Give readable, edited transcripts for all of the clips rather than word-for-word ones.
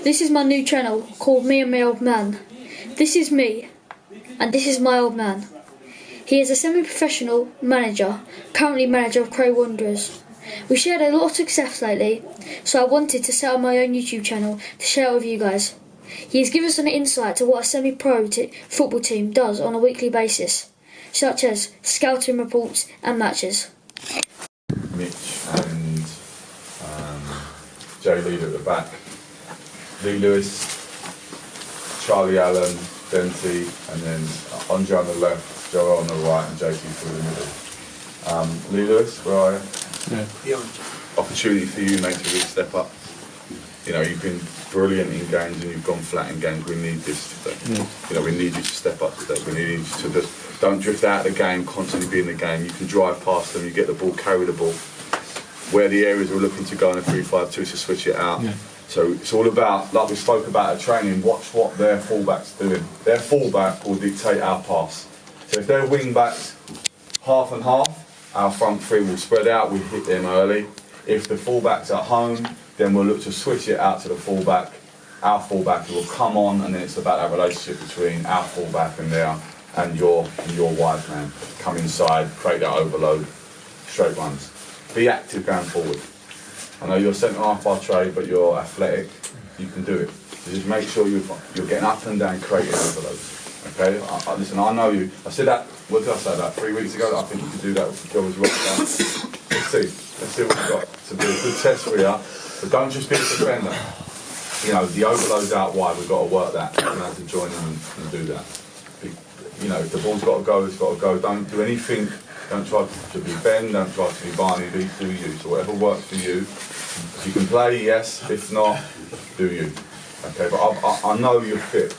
This is my new channel called Me and My Old Man. This is me, and this is my old man. He is a semi-professional manager, currently manager of Crewe Wanderers. We shared a lot of success lately, so I wanted to set up my own YouTube channel to share it with you guys. He has given us an insight to what a semi-pro football team does on a weekly basis, such as scouting reports and matches. Mitch and Jay Lead at the back, Lee Lewis, Charlie Allen, Dempsey, and then Andre on the left, Joe on the right, and JT through the middle. Lee Lewis, where are you? Yeah. Opportunity for you, mate, to really step up. You know, you've been brilliant in games and you've gone flat in games. We need this today. Yeah. You know, we need you to step up today. We need you to just don't drift out of the game, constantly be in the game. You can drive past them, you get the ball, carry the ball. Where the areas we're looking to go in a 3-5-2 to switch it out. Yeah. So it's all about, like we spoke about at training, watch what their fullback's doing. Their fullback will dictate our pass. So if their wing backs half and half, our front three will spread out, we hit them early. If the fullback's at home, then we'll look to switch it out to the fullback. Our fullback will come on, and then it's about that relationship between our fullback and your wide man. Come inside, create that overload, straight runs. Be active going forward. I know you're centre half by trade, but you're athletic. You can do it. So just make sure you're getting up and down, creating overloads. Okay. Listen, I know you. I said that. What did I say? About 3 weeks ago. I think you could do that with the job as well. Let's see. Let's see what we've got. To be a good test for you. But don't just be a defender. You know, the overloads out wide. We've got to work that. We're going to have to join in and do that. You know, if the ball's got to go, it's got to go. Don't do anything. Don't try to be Ben, don't try to be Barney, do you. So whatever works for you. If you can play, yes. If not, do you. Okay, but I know you're fit.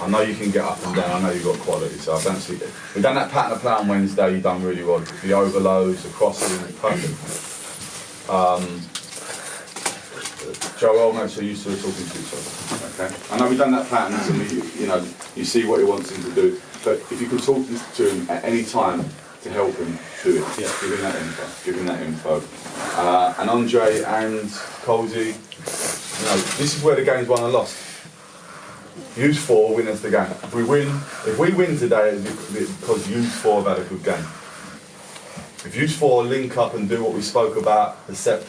I know you can get up and down. I know you've got quality. So I don't see it. We've done that pattern of play on Wednesday. You've done really well. The overloads, the crossing, perfect. Joel, make sure you two are talking to each other. Okay. I know we've done that pattern, and you see what he wants him to do. But if you can talk to him at any time to help him do it, yeah. Give him that info. And Andre and Colsey, this is where the game's won and lost. Use 4 win us the game. If we win today, it's because use 4 have had a good game. If use 4 link up and do what we spoke about, the set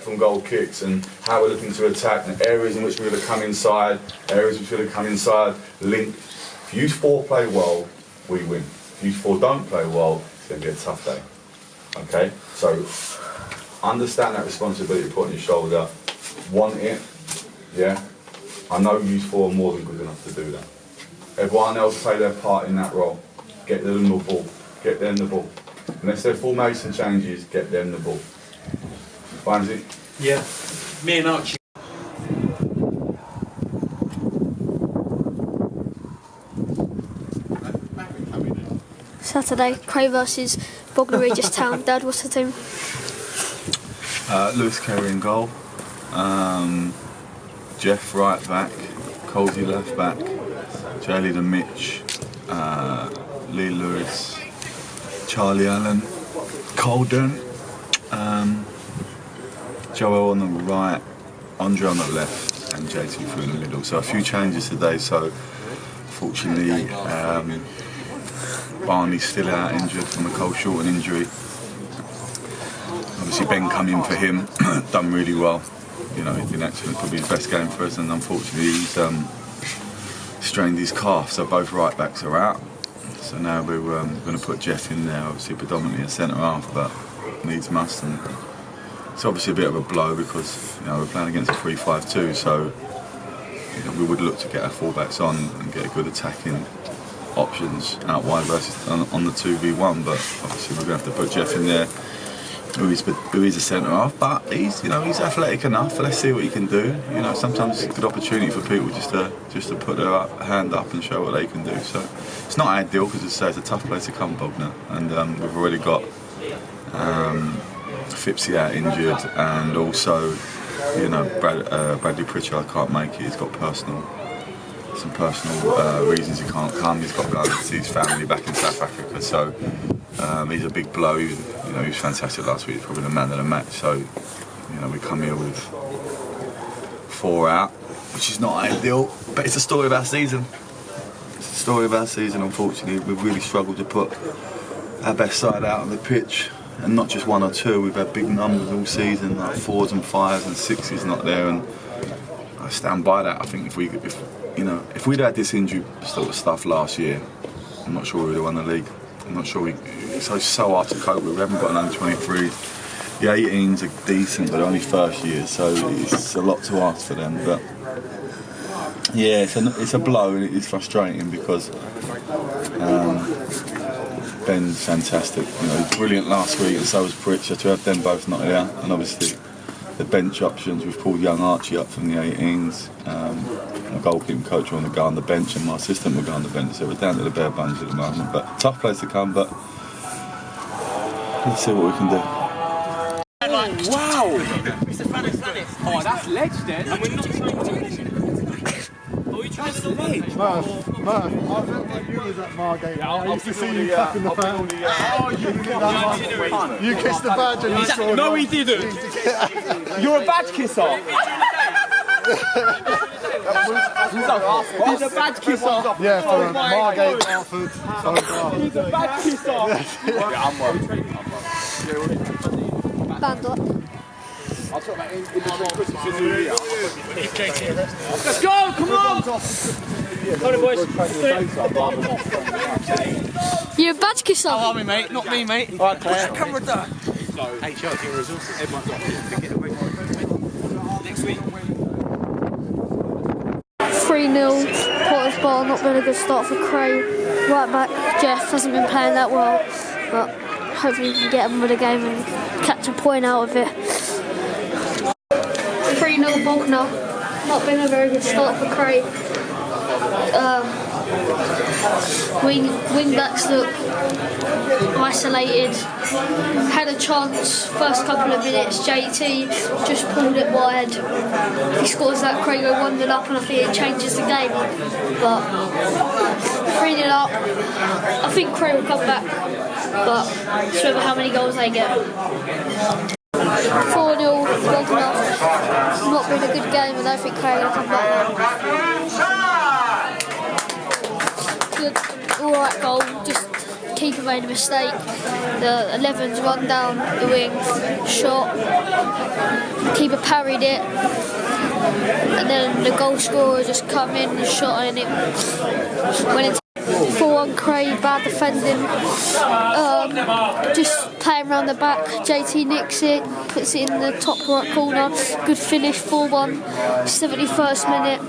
from goal kicks and how we're looking to attack, and areas in which we're going to come inside, areas which we're going to come inside, link. If use 4 play well, we win. If use 4 don't play well, it's going to be a tough day. Okay? So, understand that responsibility you put on your shoulder. Want it, yeah? I know use 4 are more than good enough to do that. Everyone else play their part in that role. Get them the ball. Get them the ball. Unless their formation changes, get them the ball. Finds Yeah. Me and Archie. Saturday, Crewe versus Bognor Regis Town. Dad, what's the team? Lewis Carey in goal. Jeff right back. Colsey left back. Jaylee and Mitch. Lee Lewis. Charlie Allen, Colden, Joel on the right, Andre on the left, and JT through in the middle. So a few changes today. So fortunately, Barney's still out injured from a Cole Shorten injury. Obviously Ben come in for him, done really well. You know, he's been excellent, probably his best game for us, and unfortunately he's strained his calf. So both right backs are out. So now we're going to put Jeff in there, obviously predominantly a centre half, but needs must. And it's obviously a bit of a blow because we're playing against a 3-5-2, so we would look to get our fullbacks on and get good attacking options out wide versus on the 2v1. But obviously we're going to have to put Jeff in there, who is a centre half, but he's he's athletic enough. Let's see what he can do. Sometimes it's a good opportunity for people just to put their hand up and show what they can do. So it's not ideal because it's a tough place to come, Bognor, and we've already got Fipsy out injured, and also Bradley Pritchard can't make it. He's got some personal reasons he can't come. He's got to go to see his family back in South Africa. So he's a big blow. He was fantastic last week. He's probably the man of the match. So we come here with 4 out. which is not ideal, but it's a story of our season. It's the story of our season. Unfortunately, we've really struggled to put our best side out on the pitch, and not just one or two. We've had big numbers all season, like 4s and 5s and 6s not there, and I stand by that. I think if we'd had this injury sort of stuff last year, I'm not sure we would have won the league. I'm not sure it's so hard to cope with. We haven't got an under 23. The 18s are decent, but they're only first year, so it's a lot to ask for them. But yeah, it's a blow, and it's frustrating because Ben's fantastic. You know, he's brilliant last week, and so was Pritchard. To have them both not there, and obviously the bench options. We've pulled young Archie up from the 18s. My goalkeeping coach will go on the bench, and my assistant will go on the bench. So we're down to the bare bones at the moment. But tough place to come. But let's see what we can do. Wow! Mr. Planet. Oh, that's ledge then. And we're not trying to mention it. Oh, we tried to ledge. Murph, I remember you was at Margate. I used to see you clapping the fan. You kissed the badge and you saw. No, he didn't. You're a badge kisser. He's a badge kisser. Yeah, for Margate, Harford. He's a badge kisser. Yeah, I'm well. Band up. I'll talk about in between Christmas and New Year. Let's go, come on! Come on, boys. You're a badge kisser. How are we, mate? Not me, mate. All right, Claire. Camera done. Hey, Chelsea resources. Everyone's got to get away. Next week. 3-0. Potter's Bar, not been a good start for Cray. Right back, Jeff hasn't been playing that well, but hopefully we can get him with a game and catch a point out of it. 3-0 Bognor. Not been a very good start for Cray. Wing backs look isolated. Had a chance first couple of minutes. JT just pulled it wide. He scores that, Cray go 1-0 up, and I think it changes the game. But 3-0 up. I think Cray will come back, but it's whether how many goals they get. 4-0 Bognor. Not been a good game. I don't think Cray will come back now. Good, alright goal, just keeper made a mistake. The 11's run down the wing, shot, keeper parried it, and then the goal scorer just come in and shot, and it went into 4-1 Cray, bad defending, just playing around the back. JT nicks it, puts it in the top right corner, good finish, 4-1, 71st minute.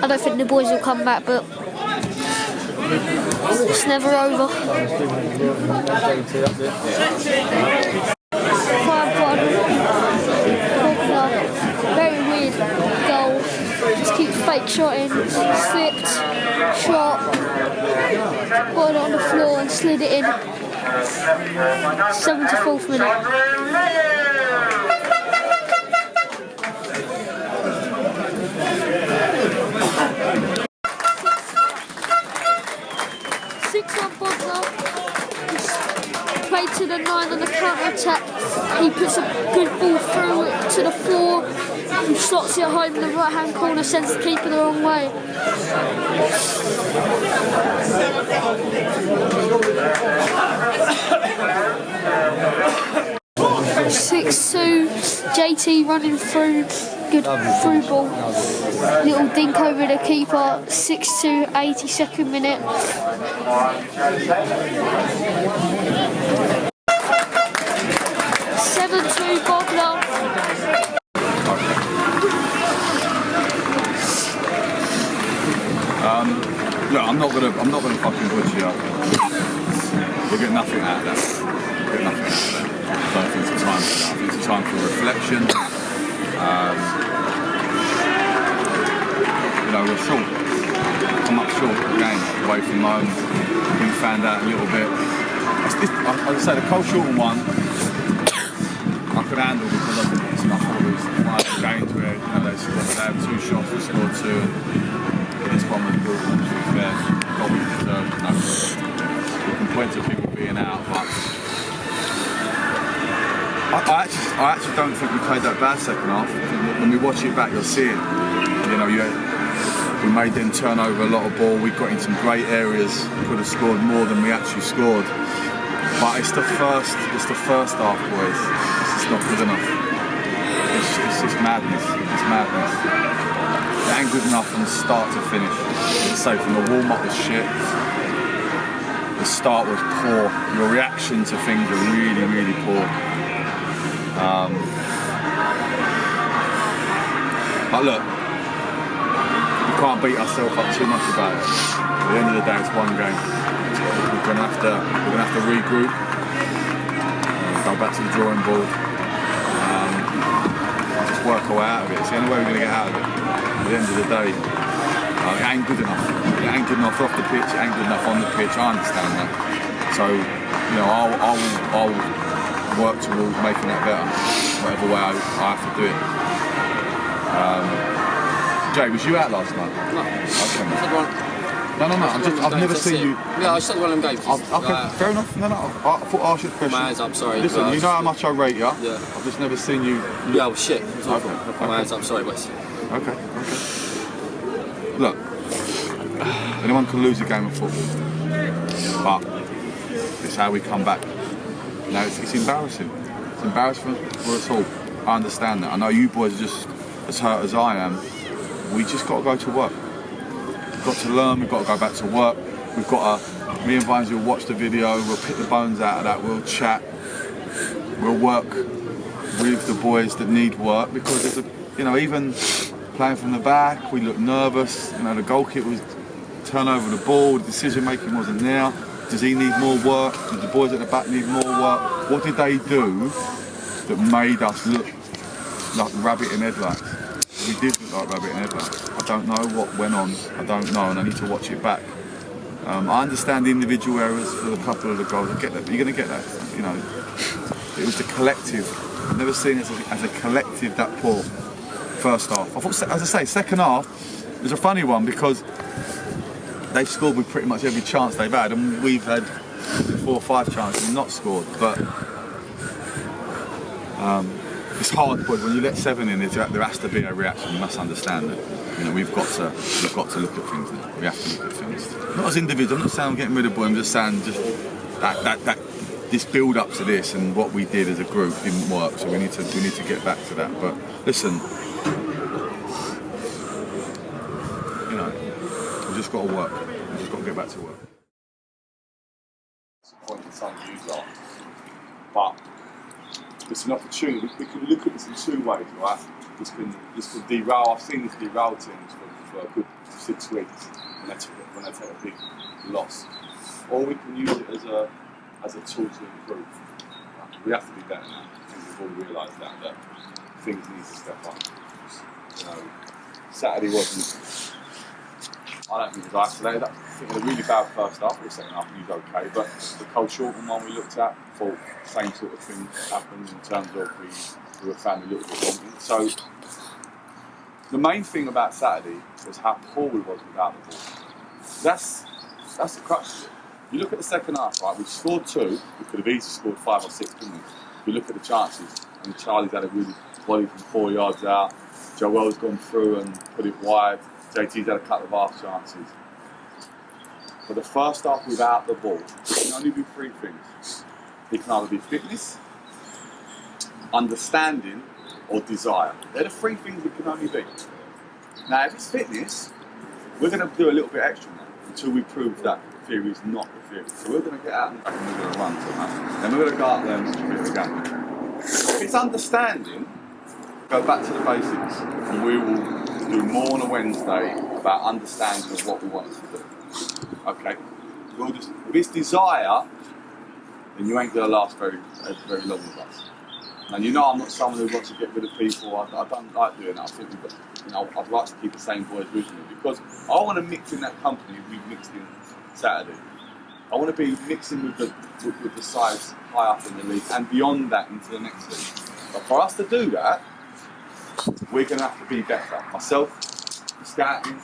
I don't think the boys will come back, but it's never over. 5-1. Very weird goal. Just keeps fake shotting. Slipped, shot, got it on the floor and slid it in. 74th minute. 6-1 Bognor. Played to the 9 on the counter attack. He puts a good ball through to the floor. He slots it home in the right hand corner, sends the keeper the wrong way. 6-2, JT running through, good through ball. Little dink over the keeper, 6-2, 82nd minute. 7-2 Bognor. Look, I'm not gonna fucking butcher you up. We'll get nothing out of that. I don't think it's a time for that. I think it's a time for reflection. We're short. Come up short again, away from home. We found out a little bit. As I say, the Cole Shorten one, I could handle because I think it's enough for us. One of the games where they have 2 shots, we scored 2. This one was good, to be fair. Probably deserved. We can point to people being out, but I I actually don't think we played that bad second half. When we watch it back, you'll see it. You know, we made them turn over a lot of ball. We got in some great areas. We could have scored more than we actually scored. But it's the first half, boys. It's just not good enough. It's just madness. It's madness. It ain't good enough from start to finish. So from the warm-up was shit. The start was poor. Your reaction to things are really, really poor. But look, we can't beat ourselves up too much about it. At the end of the day, it's one game. We're gonna have to regroup, go back to the drawing board, just work our way out of it. It's the only way we're gonna get out of it. At the end of the day, it ain't good enough. It ain't good enough off the pitch. It ain't good enough on the pitch. I understand that. So, you know, I'll work towards making that better, whatever way I have to do it. Jay, was you out last night? No. Okay. No. I've never seen you. Yeah, I just had one of them games. Okay, fair enough. No. I thought I'd ask you a question. My hands up, sorry. Listen, you know how much I rate you. Yeah. I've just never seen you. Yeah, well, shit. Okay. I put my hands up, sorry, boys. Okay. Look, anyone can lose a game of football, but it's how we come back. You know, it's embarrassing. It's embarrassing for us all. I understand that. I know you boys are just as hurt as I am. We just got to go to work. We've got to learn. We've got to go back to work. We've got to. Me and Vines will watch the video. We'll pick the bones out of that. We'll chat. We'll work with the boys that need work because there's a, you know, even playing from the back, we looked nervous. You know, the goalkeeper was turn over the ball. The decision making wasn't there. Does he need more work? Did the boys at the back need more work? What did they do that made us look like rabbit in headlights? We did look like rabbit in headlights. I don't know what went on. I don't know, and I need to watch it back. I understand the individual errors for a couple of the goals. I get that, but you're going to get that. You know, it was the collective. I've never seen it as a collective that poor first half. I thought, as I say, second half was a funny one because they've scored with pretty much every chance they've had, and we've had 4 or 5 chances and not scored. But it's hard because when you let 7 in, there has to be a reaction. You must understand that. You know, we've got to look at things now. We have to look at things. Not as individuals. I'm not saying I'm getting rid of boys. I'm just saying that this build up to this and what we did as a group didn't work. So we need to get back to that. But listen, you know, we've just got to work. We've just got to get back to work. Disappointing some views are, but it's an opportunity. We can look at this in 2 ways, right? This can derail. I've seen this derail teams for a good 6 weeks when they take a big loss, or we can use it as a tool to improve. We have to be better now. I think we've all realised that things need to step up. You know, Saturday wasn't. I don't think it was isolated. I think it was a really bad first half. The second half was okay, but the Cole Shorten one we looked at, thought the same sort of thing happened in terms of we were found a little bit wanting. So the main thing about Saturday was how poor we was without the ball. That's the crux of it. You look at the second half, right? We scored 2. We could have easily scored 5 or 6, couldn't we? You look at the chances, and Charlie's had a really volley from 4 yards out. Joel's gone through and put it wide. JT's had a couple of half chances. For the first half without the ball, it can only be 3 things. It can either be fitness, understanding, or desire. They're the 3 things it can only be. Now, if it's fitness, we're going to do a little bit extra now until we prove that theory is not the theory. So we're going to get out and we're going to run somehow. Then we're going to go out there and distribute the game. If it's understanding, go back to the basics, and we will do more on a Wednesday about understanding of what we want us to do. Okay? If it's desire, then you ain't going to last very long with us. And you know I'm not someone who wants to get rid of people. I don't like doing that. I think I'd like to keep the same boys with me because I want to mix in that company we mixed in Saturday. I want to be mixing with the sides high up in the league and beyond that into the next league. But for us to do that, we're going to have to be better. Myself, the scouting,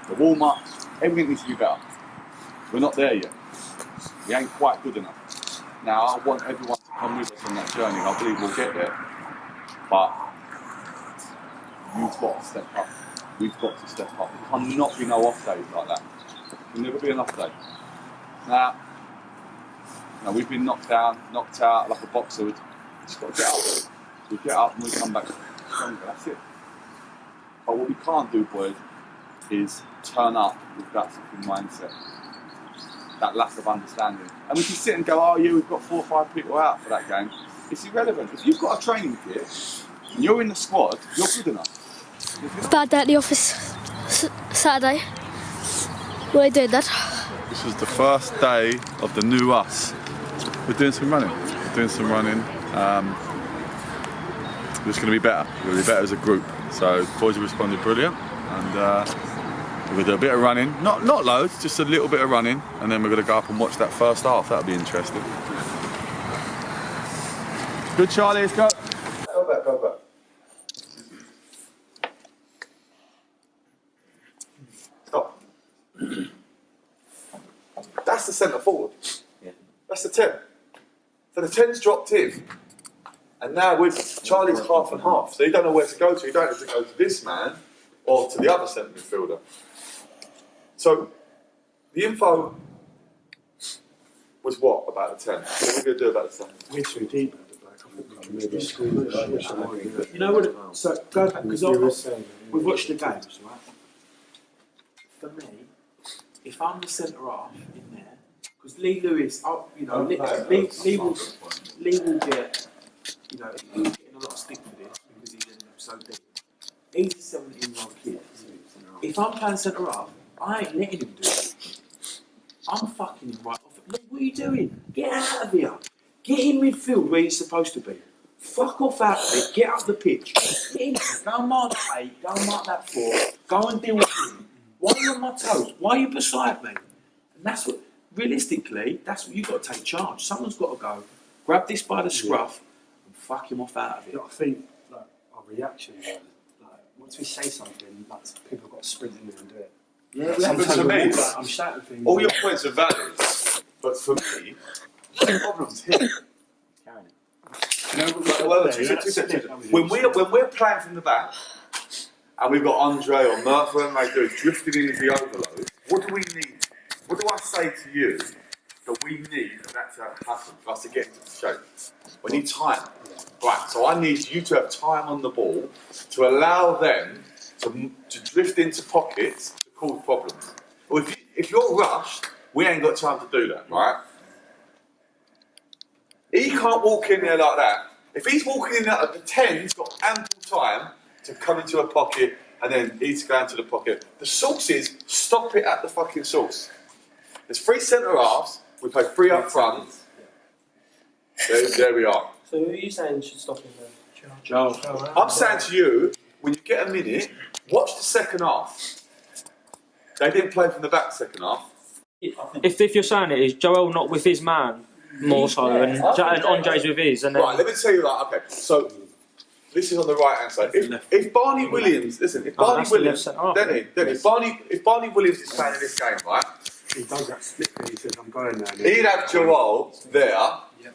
the warm-ups, everything needs to be better. We're not there yet. We ain't quite good enough. Now, I want everyone to come with us on that journey. I believe we'll get there. But you've got to step up. We've got to step up. There cannot be no off days like that. There'll never be an off day. Now, we've been knocked down, knocked out like a boxer. We've just got to get up. We get up and we come back stronger. That's it. But what we can't do, boys, is turn up with that fucking mindset. That lack of understanding. And we can sit and go, oh yeah, we've got 4 or 5 people out for that game. It's irrelevant. If you've got a training kit and you're in the squad, you're good enough. Bad day at the office Saturday. What are you doing, Dad? This is the first day of the new us. We're doing some running. We're just going to be better. We're going to be better as a group. So boys have responded brilliant, and we're going to do a bit of running. Not loads, just a little bit of running, and then we're going to go up and watch that first half. That'll be interesting. Good, Charlie. Let's go. Go back. Stop. That's the centre forward. Yeah. That's the 10. So the 10's dropped in. And now Charlie's half and half. So you don't know where to go to. You don't have to go to this man or to the other centre midfielder. So the info was what about the 10? What are we going to do about the 10? We're too deep at the back. I think we can maybe squeeze. You know what? So go back, because we've watched the games, right? For me, if I'm the centre half in there, because Lee Lewis, Lee will get, he's getting a lot of stick for this because he's ended up so deep. He's a 17-year-old kid. If I'm playing centre half, I ain't letting him do it. I'm fucking him right off. Look, what are you doing? Get out of here. Get in midfield where you're supposed to be. Fuck off out of it. Get up the pitch. Get in. Go and mark that 8. Go and mark that 4. Go and deal with him. Why are you on my toes? Why are you beside me? And that's what, realistically, that's what you've got to take charge. Someone's got to go, grab this by the scruff and fuck him off out of it. I think our reaction, once we say something, people have got to sprint in there and do it. Yeah, but to me, I'm shouting things. all your points are valid, but for me, the problem's here. When we're playing from the back, and we've got Andre or Murphy and they do drifting into the overload, what do we need? What do I say to you that we need for that to happen, for us to get into shape? We need time. Right, so I need you to have time on the ball to allow them to drift into pockets to cause problems. Well, if you're rushed, we ain't got time to do that, right? He can't walk in there like that. If he's walking in there at the 10, he's got ample time to come into a pocket and then he's going to the pocket. The source is stop it at the fucking source. There's 3 centre halves, we play 3 up front. There we are. So who are you saying should stop him there? Joe. I'm saying to you, when you get a minute, watch the second half. They didn't play from the back second half. If you're saying it, is Joel not with his man more so, and Andre's with his? And then... Right, let me tell you that. Okay, so this is on the right hand side. If Barney Williams, listen, if Barney Williams, if Barney Williams is playing in this game, right? He does that split thing. He says, I'm going there. He'd have Joel there,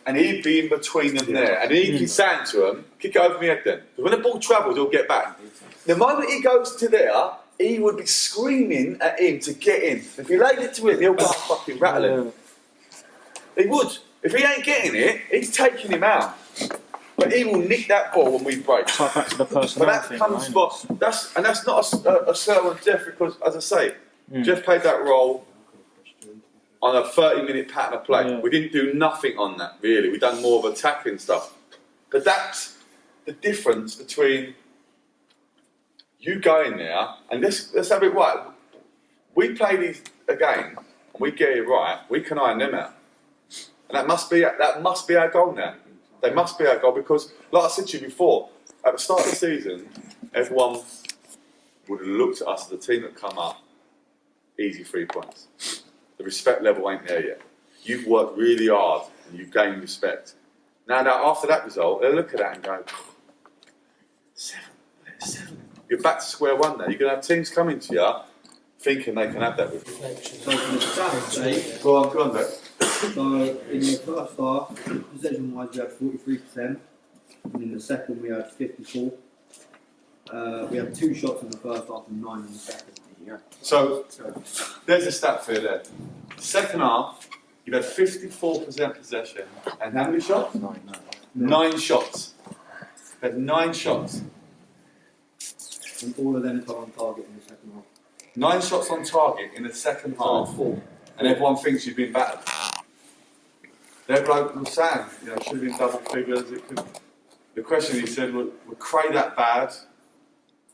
and he'd be in between them there, and he'd be saying to him, kick it over my head then. Because when the ball travels, he'll get back. The moment he goes to there, he would be screaming at him to get in. If you laid it to him, he'll go fucking rattling. He would. If he ain't getting it, he's taking him out. But he will nick that ball when we break. Back to the but that comes from, that's not a serve on Jeff because, as I say, Jeff played that role on a 30-minute pattern of play. Yeah. We didn't do nothing on that, really. We done more of attacking stuff. But that's the difference between you going there, and let's have it right. We play these a game, and we get it right, we can iron them out. And that must be our goal now. They must be our goal because, like I said to you before, at the start of the season, everyone would have looked at us as a team that come up, easy 3 points. The respect level ain't there yet. You've worked really hard and you've gained respect. Now after that result, they'll look at that and go, 7. You're back to square one now. You're going to have teams coming to you thinking they can have that with you. So from the Saturday, Go on, Beck. so in the first half, possession-wise, we had 43%. and in the second we had 54. We had 2 shots in the first half and 9 in the second. So there's a stat for you there. Second half, you've had 54% possession, and how many shots? 9 shots. You've had 9 shots. And all of them got on target in the second half. 9 shots on target in the second half, 4. and everyone thinks you've been battered. Their bloke was saying, you know, should have been double figures. It could. The question he said, were Cray that bad,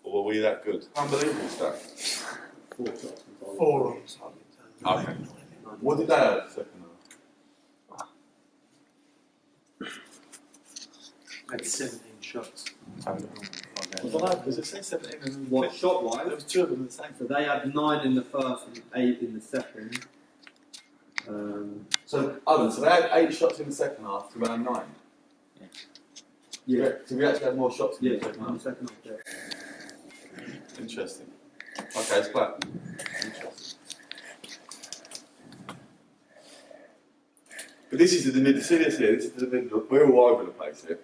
or were we that good? Unbelievable stuff. 4 shots on target. 4 on target. Okay. What did they have second half? Had 17 shots. Was it say 17? What shot wise? There was 2 of them the same. So they had 9 in the first and 8 in the second. So they had 8 shots in the second half to around 9. Yeah. So we actually had more shots in Yeah, the second in the half. second half, yeah. Interesting. Okay, it's quite interesting. But this is the middle. See this here. This is the middle. We're all over the place here.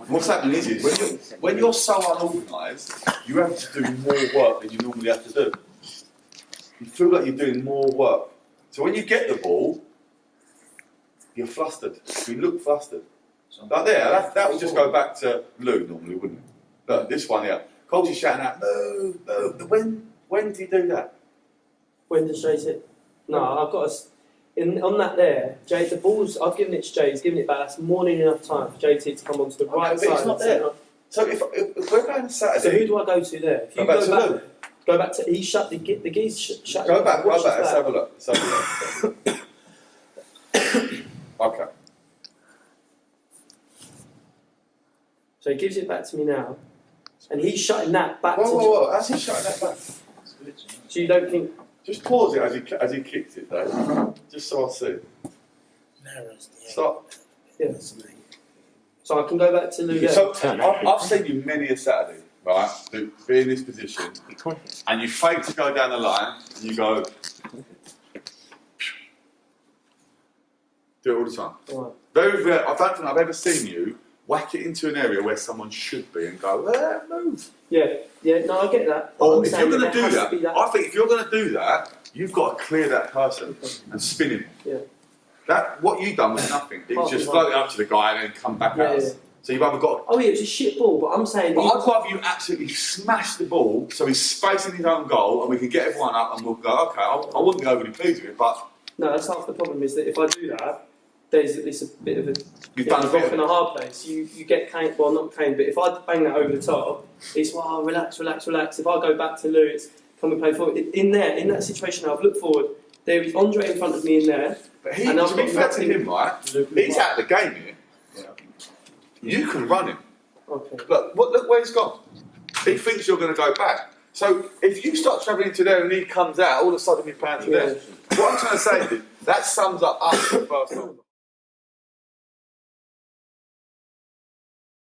What's happening is when you're so unorganised, you have to do more work than you normally have to do. You feel like you're doing more work. So when you get the ball, you're flustered. You look flustered. Like there, that would just go back to Lou normally, wouldn't it? Look, this one here. Cole's just shouting out, move, move. When did he do that? When does Jay say? No, I've got on that there, Jay, the balls, I've given it to Jay, he's given it back. That's more than enough time for JT to come onto the right but side. it's not there. So if we're going to Saturday... So who do I go to there? If you Go back to Lou. Go back to, he shut the geese shut. Go back, watch let's his have a look. Let's have a look. Okay. So he gives it back to me now. And he's shutting that back Whoa, how's he shutting that back? So you don't think... Just pause it as he kicks it, though. Just so I see. Stop. Yeah. So I can go back to Lou there. So I've seen you many a Saturday, right, to be in this position, and you fake to go down the line, and you go... Do it all the time. Right. Very rare. I don't think I've ever seen you whack it into an area where someone should be and go, move. Yeah, no, I get that. Or I'm if saying you're going to there do has to be that, I think if you're going to do that, you've got to clear that person and spin him. Yeah. That what you done was nothing. It was Oh, just right. float it up to the guy and then come back out. Yeah. So you've either got. Oh yeah, it's a shit ball, but I'm saying... But I'd rather you absolutely smash the ball so he's facing his own goal and we can get everyone up and we'll go, okay, I wouldn't be overly pleased with it, but... No, that's half the problem, is that if I do that, there's at least a bit of a... You've done a rock bit of in a hard place. You get caned, well not caned, but if I bang that over the top, it's, well, relax. If I go back to Lou, it's come and play forward. In that situation, I've looked forward. There is Andre in front of me in there. But he, and to be fair to him, right, he's out of the game here. You can run him. Okay. Look where he's gone. He thinks you're going to go back. So if you start travelling to there and he comes out, all of a sudden you're playing to there. What I'm trying to say is that sums up us the first half.